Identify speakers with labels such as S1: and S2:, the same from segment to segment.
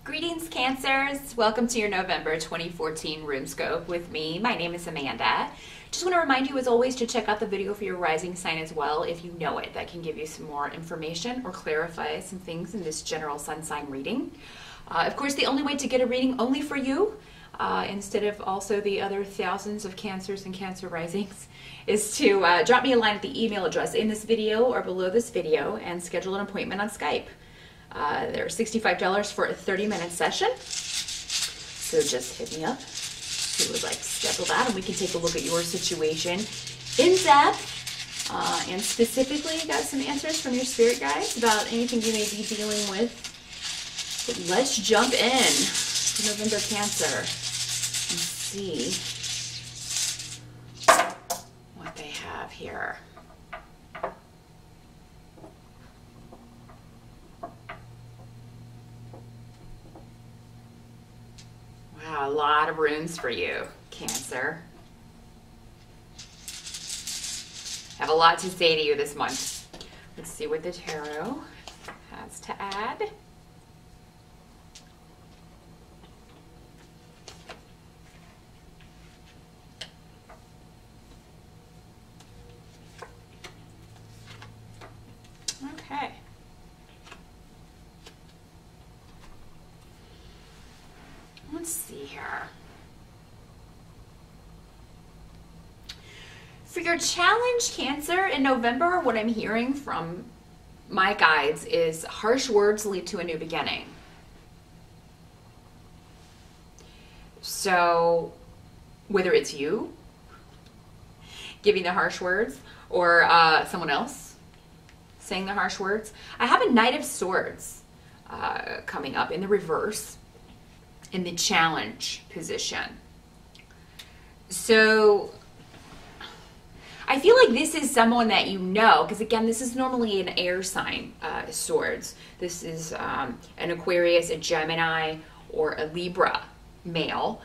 S1: Greetings, Cancers. Welcome to your November 2014 Runescope with me. My name is Amanda. Just want to remind you, as always, to check out the video for your rising sign as well if you know it. That can give you some more information or clarify some things in this general sun sign reading. Of course, the only way to get a reading only for you, instead of also the other thousands of Cancers and Cancer risings, is to drop me a line at the email address in this video or below this video and schedule an appointment on Skype. They're $65 for a 30-minute session, so just hit me up if you would like to schedule that, and we can take a look at your situation in depth, and specifically got some answers from your spirit guides about anything you may be dealing with. But let's jump in to November Cancer and see what they have here. Wow, a lot of runes for you, Cancer. Have a lot to say to you this month. Let's see what the tarot has to add. Okay. Let's see here. For your challenge, Cancer, in November, what I'm hearing from my guides is harsh words lead to a new beginning. So whether it's you giving the harsh words or someone else saying the harsh words, I have a Knight of Swords coming up in the reverse, in the challenge position. So I feel like this is someone that you know, because again, this is normally an air sign, swords. This is an Aquarius, a Gemini, or a Libra male.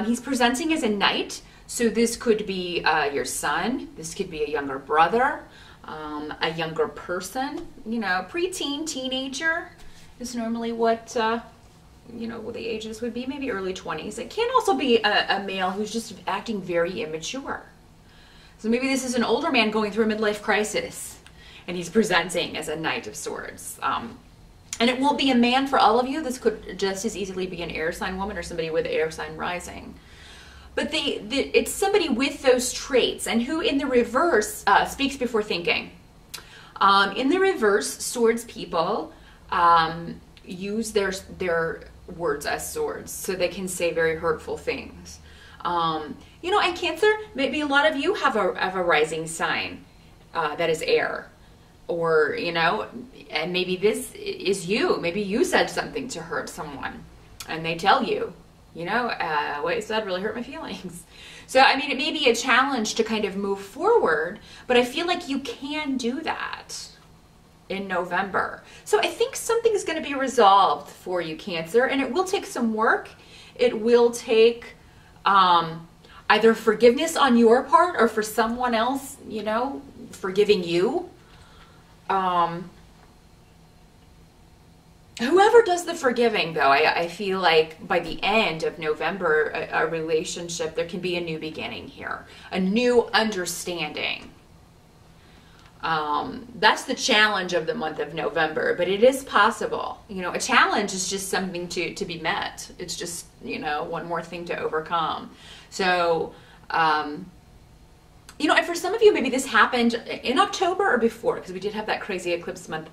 S1: He's presenting as a knight, so this could be your son, this could be a younger brother, a younger person, you know, preteen, teenager is normally what you know, what the ages would be, maybe early 20s. It can also be a male who's just acting very immature. So maybe this is an older man going through a midlife crisis, and he's presenting as a Knight of Swords. And it won't be a man for all of you. This could just as easily be an air sign woman or somebody with air sign rising. But it's somebody with those traits, and who in the reverse speaks before thinking. In the reverse, swords people use their words as swords, so they can say very hurtful things. You know, and Cancer, maybe a lot of you have a rising sign that is air, or, you know, and maybe this is you. Maybe you said something to hurt someone, and they tell you, you know, what you said really hurt my feelings. So, I mean, it may be a challenge to kind of move forward, but I feel like you can do that in November. So I think something's going to be resolved for you, Cancer, and it will take some work. It will take either forgiveness on your part or for someone else, you know, forgiving you. Whoever does the forgiving, though, I feel like by the end of November, a relationship, there can be a new beginning here, a new understanding. That's the challenge of the month of November, but it is possible. You know, a challenge is just something to be met. It's just, you know, one more thing to overcome. So, you know, and for some of you, maybe this happened in October or before, because we did have that crazy eclipse month,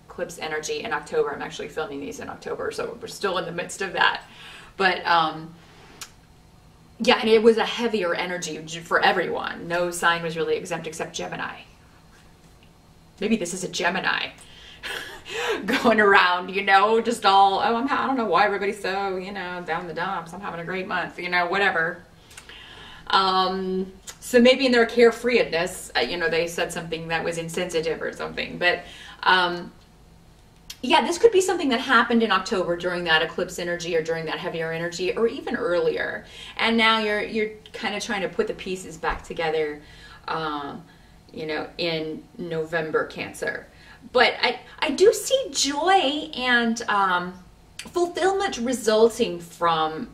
S1: eclipse energy in October. I'm actually filming these in October, so we're still in the midst of that. But, yeah, and it was a heavier energy for everyone. No sign was really exempt except Gemini. Maybe this is a Gemini going around, you know, just all, oh, I don't know why everybody's so, you know, down the dumps. I'm having a great month, you know, whatever. So maybe in their carefreeness, you know, they said something that was insensitive or something. But, yeah, this could be something that happened in October during that eclipse energy or during that heavier energy or even earlier. And now you're kind of trying to put the pieces back together, you know, in November, Cancer. But I do see joy and fulfillment resulting from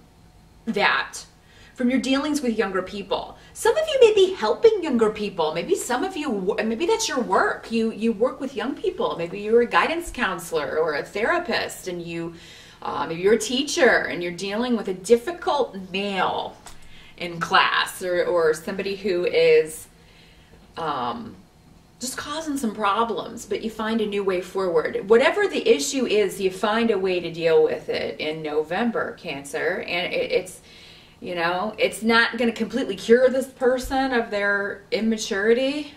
S1: that, from your dealings with younger people. Some of you may be helping younger people. Maybe some of you, maybe that's your work. You work with young people. Maybe you're a guidance counselor or a therapist, and maybe you're a teacher and you're dealing with a difficult male in class, or somebody who is just causing some problems, but you find a new way forward. Whatever the issue is, you find a way to deal with it in November, Cancer. And it's not going to completely cure this person of their immaturity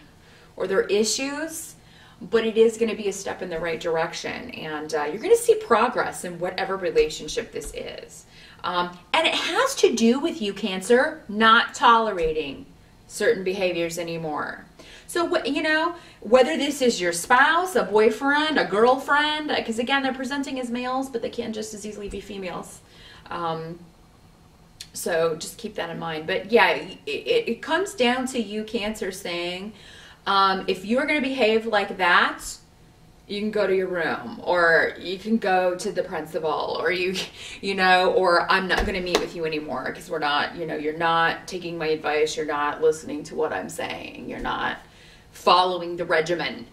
S1: or their issues, but it is going to be a step in the right direction. And you're going to see progress in whatever relationship this is. And it has to do with you, Cancer, not tolerating certain behaviors anymore. So, whether this is your spouse, a boyfriend, a girlfriend, because again, they're presenting as males, but they can just as easily be females. So just keep that in mind. But yeah, it comes down to you, Cancer, saying, if you're going to behave like that, you can go to your room, or you can go to the principal, or or I'm not going to meet with you anymore because we're not, you're not taking my advice. You're not listening to what I'm saying. You're not following the regimen.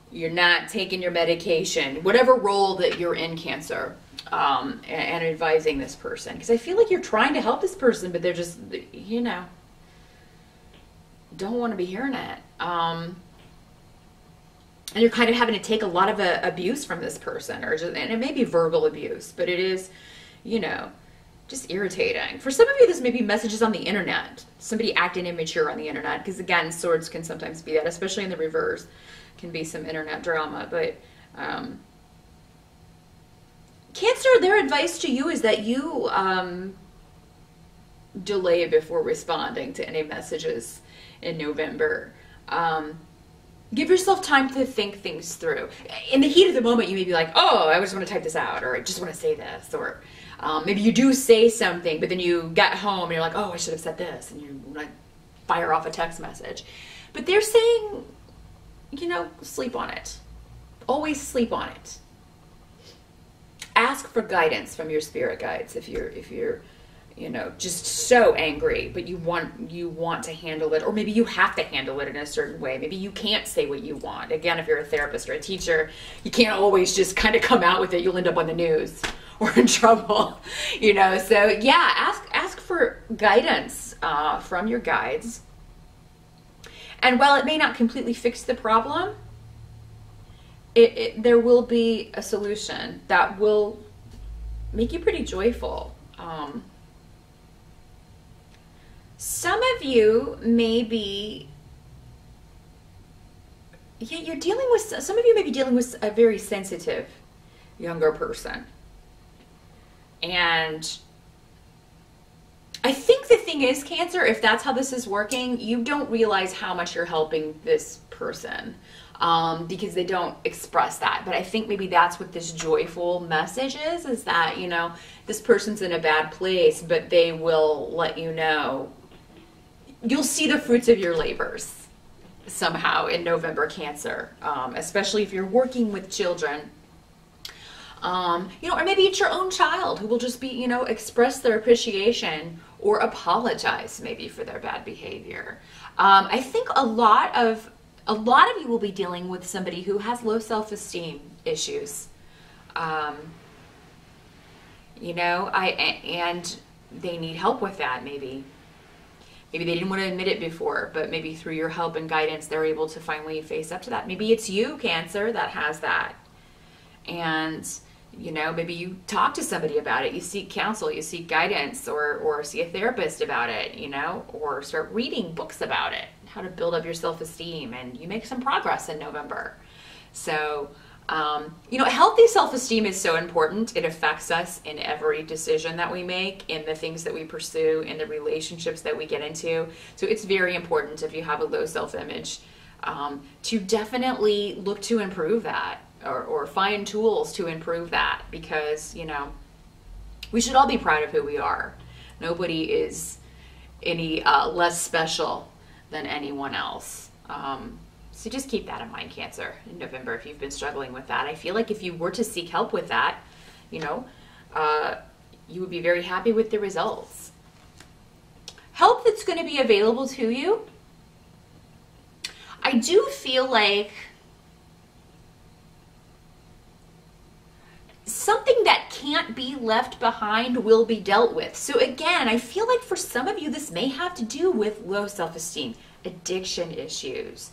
S1: You're not taking your medication, whatever role that you're in, Cancer, and advising this person. Because I feel like you're trying to help this person, but they're just, don't want to be hearing it. And you're kind of having to take a lot of abuse from this person, and it may be verbal abuse, but it is, just irritating. For some of you, this may be messages on the internet, somebody acting immature on the internet, because again, swords can sometimes be that, especially in the reverse, can be some internet drama. But Cancer, their advice to you is that you delay before responding to any messages in November. Give yourself time to think things through. In the heat of the moment, you may be like, oh, I just want to type this out, or I just want to say this, or maybe you do say something, but then you get home and you're like, oh, I should have said this, and you like fire off a text message. But they're saying, sleep on it. Always sleep on it. Ask for guidance from your spirit guides if you're just so angry, but you want to handle it, or maybe you have to handle it in a certain way. Maybe you can't say what you want. Again, if you're a therapist or a teacher, you can't always just kind of come out with it. You'll end up on the news or in trouble, So yeah, ask for guidance from your guides. And while it may not completely fix the problem, there will be a solution that will make you pretty joyful. Some of you may be, some of you may be dealing with a very sensitive younger person. And I think the thing is, Cancer, if that's how this is working, you don't realize how much you're helping this person because they don't express that. But I think maybe that's what this joyful message is that, this person's in a bad place, but they will let you know. You'll see the fruits of your labors somehow in November, Cancer, especially if you're working with children. Or maybe it's your own child who will just be, express their appreciation or apologize maybe for their bad behavior. I think a lot of you will be dealing with somebody who has low self-esteem issues. And they need help with that. Maybe they didn't want to admit it before, but maybe through your help and guidance, they're able to finally face up to that. Maybe it's you, Cancer, that has that. And maybe you talk to somebody about it, you seek counsel, you seek guidance, or see a therapist about it, or start reading books about it, how to build up your self-esteem, and you make some progress in November. So, healthy self-esteem is so important. It affects us in every decision that we make, in the things that we pursue, in the relationships that we get into. So it's very important if you have a low self-image to definitely look to improve that. Or find tools to improve that, because we should all be proud of who we are. Nobody is any less special than anyone else. So just keep that in mind, Cancer, in November, if you've been struggling with that. I feel like if you were to seek help with that, you would be very happy with the results. Help that's going to be available to you. I do feel like something that can't be left behind will be dealt with. So again, I feel like for some of you, this may have to do with low self-esteem, addiction issues.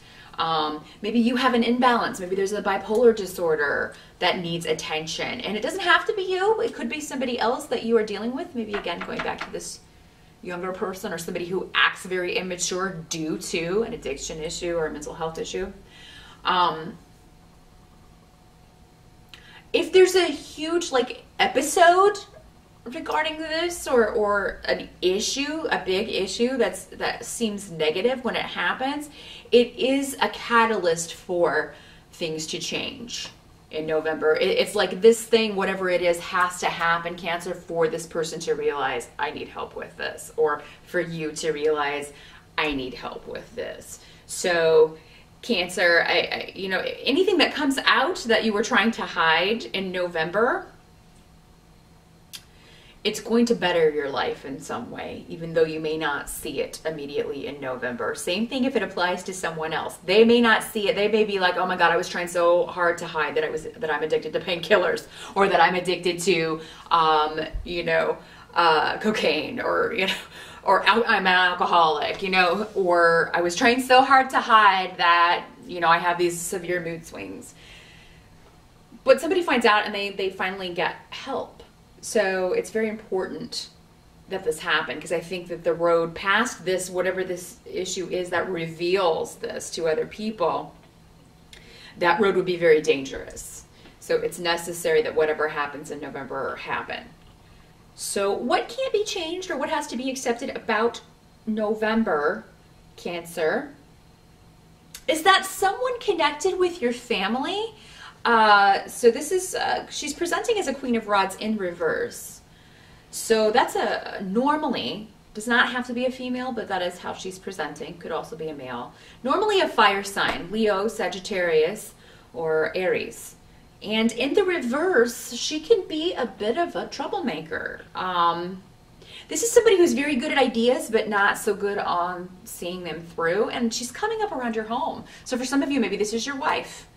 S1: Maybe you have an imbalance. Maybe there's a bipolar disorder that needs attention. And it doesn't have to be you. It could be somebody else that you are dealing with. Maybe again, going back to this younger person or somebody who acts very immature due to an addiction issue or a mental health issue. If there's a huge like episode regarding this or an issue, a big issue that seems negative when it happens, it is a catalyst for things to change in November. It's like this thing, whatever it is, has to happen, Cancer, for this person to realize I need help with this, or for you to realize I need help with this. So Cancer, you know, anything that comes out that you were trying to hide in November, it's going to better your life in some way, even though you may not see it immediately in November. Same thing if it applies to someone else. They may not see it. They may be like, oh my God, I was trying so hard to hide that I'm addicted to painkillers, or that I'm addicted to, you know, cocaine, or, you know, or I'm an alcoholic, you know, or I was trying so hard to hide that, you know, I have these severe mood swings. But somebody finds out and they finally get help. So it's very important that this happened, because I think that the road past this, whatever this issue is that reveals this to other people, that road would be very dangerous. So it's necessary that whatever happens in November happen. So what can't be changed, or what has to be accepted about November, Cancer, is that someone connected with your family. So this is, she's presenting as a Queen of Rods in reverse. So that's normally, does not have to be a female, but that is how she's presenting. Could also be a male. Normally a fire sign, Leo, Sagittarius, or Aries. And in the reverse, she can be a bit of a troublemaker. This is somebody who's very good at ideas, but not so good on seeing them through. And she's coming up around your home. So for some of you, maybe this is your wife.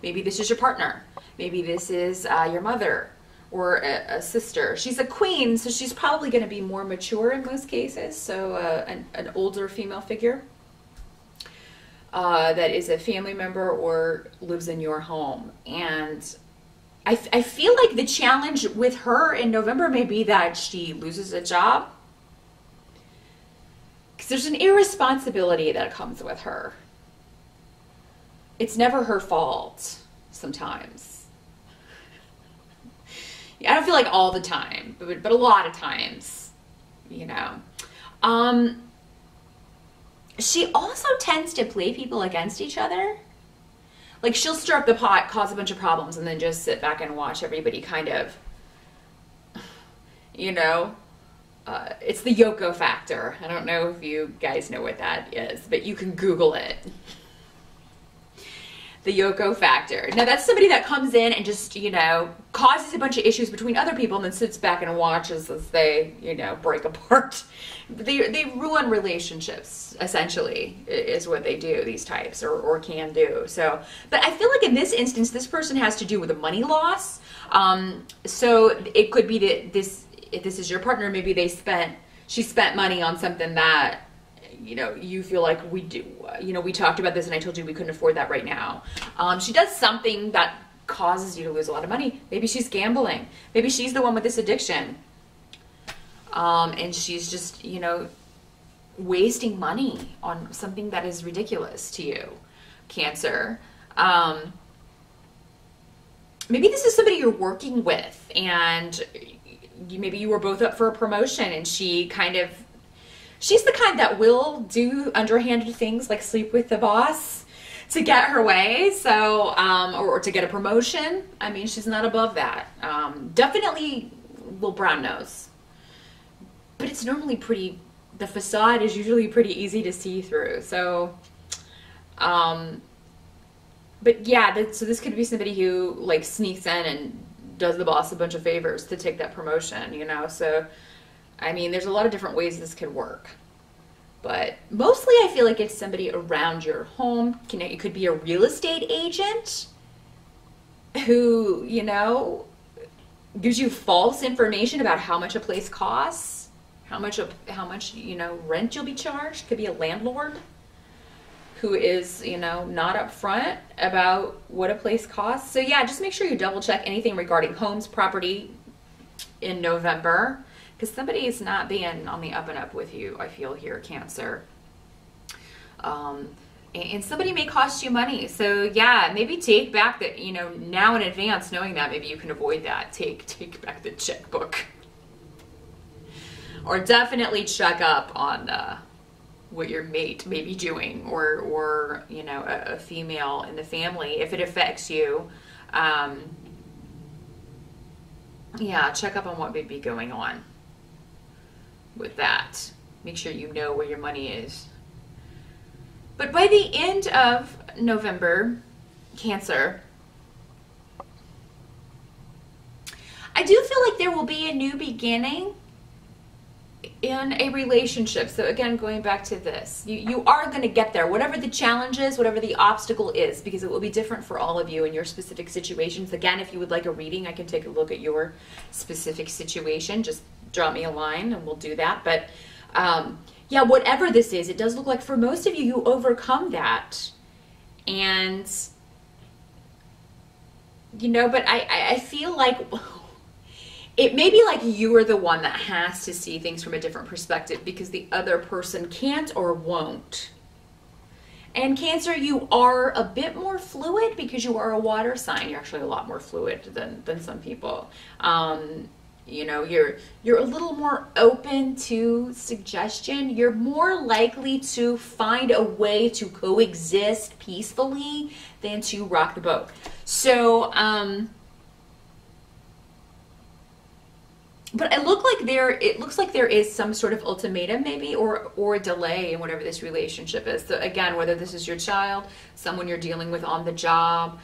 S1: Maybe this is your partner. Maybe this is your mother or a sister. She's a queen, so she's probably going to be more mature in most cases. So an older female figure that is a family member or lives in your home. And I feel like the challenge with her in November may be that she loses a job, because there's an irresponsibility that comes with her. It's never her fault sometimes. Yeah, I don't feel like all the time, but a lot of times, you know. She also tends to play people against each other. Like, she'll stir up the pot, cause a bunch of problems, and then just sit back and watch everybody kind of, you know, it's the Yoko factor. I don't know if you guys know what that is, but you can Google it. The Yoko factor. Now, that's somebody that comes in and just, you know, causes a bunch of issues between other people and then sits back and watches as they, you know, break apart. They ruin relationships, essentially, is what they do, these types, or can do. So, but I feel like in this instance, this person has to do with a money loss. So it could be that if this is your partner, maybe she spent money on something that, you know, you feel like we talked about this and I told you we couldn't afford that right now. She does something that causes you to lose a lot of money. Maybe she's gambling. Maybe she's the one with this addiction. And she's just, you know, wasting money on something that is ridiculous to you, Cancer. Maybe this is somebody you're working with, and maybe you were both up for a promotion, and she's the kind that will do underhanded things like sleep with the boss to get her way. So, or to get a promotion. I mean, she's not above that. Definitely little brown nose. But it's normally the facade is usually pretty easy to see through. So, but yeah, so this could be somebody who like sneaks in and does the boss a bunch of favors to take that promotion, you know? So, I mean, there's a lot of different ways this could work. But mostly I feel like it's somebody around your home. It could be a real estate agent who, you know, gives you false information about how much a place costs, how much, you know, rent you'll be charged. Could be a landlord who is, you know, not upfront about what a place costs. So yeah, just make sure you double check anything regarding homes, property in November, because somebody is not being on the up and up with you, I feel here, Cancer. And somebody may cost you money. So yeah, maybe take back that, you know, now in advance, knowing that, maybe you can avoid that. Take back the checkbook. Or definitely check up on what your mate may be doing, or you know, a female in the family, if it affects you. Yeah, check up on what may be going on with that. Make sure you know where your money is. But by the end of November, Cancer, I do feel like there will be a new beginning in a relationship. So again, going back to this, you are going to get there, whatever the challenge is, whatever the obstacle is, because it will be different for all of you in your specific situations. Again, if you would like a reading, I can take a look at your specific situation. Just drop me a line and we'll do that. But yeah, whatever this is, it does look like for most of you, you overcome that. And, you know, but I feel like it may be like you are the one that has to see things from a different perspective because the other person can't or won't. And Cancer, you are a bit more fluid because you are a water sign. You're actually a lot more fluid than some people. You know, you're a little more open to suggestion. You're more likely to find a way to coexist peacefully than to rock the boat. So, but it looks like there is some sort of ultimatum maybe, or a delay in whatever this relationship is. So again, whether this is your child, someone you're dealing with on the job,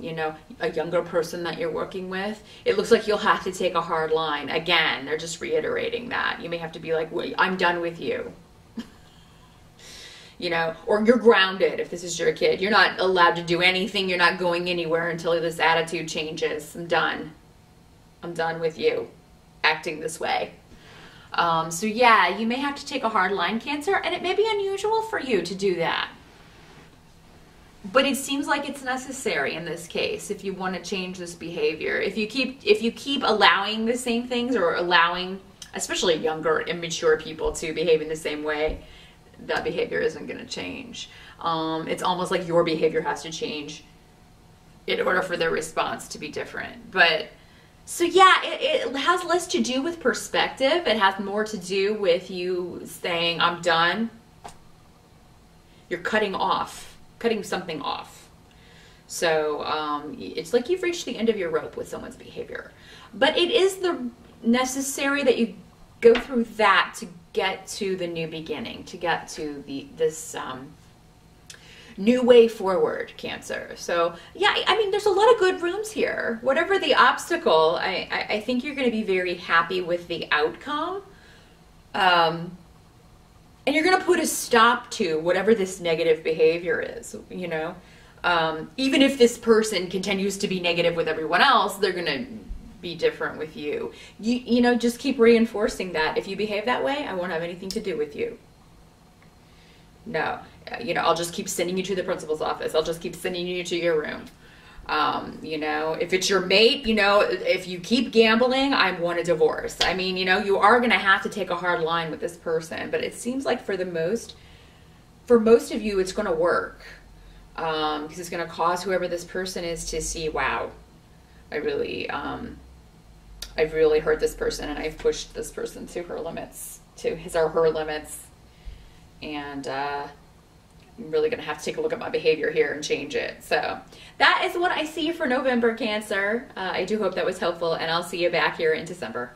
S1: you know, a younger person that you're working with, it looks like you'll have to take a hard line. Again, they're just reiterating that. You may have to be like, well, I'm done with you. You know, or you're grounded if this is your kid. You're not allowed to do anything. You're not going anywhere until this attitude changes. I'm done. I'm done with you acting this way. So yeah, you may have to take a hard line, Cancer, and it may be unusual for you to do that. But it seems like it's necessary in this case if you want to change this behavior. If you keep allowing the same things, or allowing especially younger, immature people to behave in the same way, that behavior isn't going to change. It's almost like your behavior has to change in order for their response to be different. But so yeah, it has less to do with perspective. It has more to do with you saying, I'm done. You're cutting something off. So it's like you've reached the end of your rope with someone's behavior. But it is necessary that you go through that to get to the new beginning, to get to this new way forward, Cancer. So yeah, I mean, there's a lot of good rooms here. Whatever the obstacle, I think you're going to be very happy with the outcome. And you're going to put a stop to whatever this negative behavior is, you know. Even if this person continues to be negative with everyone else, they're going to be different with you. You know, just keep reinforcing that. If you behave that way, I won't have anything to do with you. No. You know, I'll just keep sending you to the principal's office. I'll just keep sending you to your room. You know, if it's your mate, you know, if you keep gambling, I want a divorce. I mean, you know, you are going to have to take a hard line with this person, but it seems like for most of you, it's going to work. Because it's going to cause whoever this person is to see, wow, I've really hurt this person, and I've pushed this person to her limits, to his or her limits. And, I'm really going to have to take a look at my behavior here and change it. So that is what I see for November, Cancer. I do hope that was helpful, and I'll see you back here in December.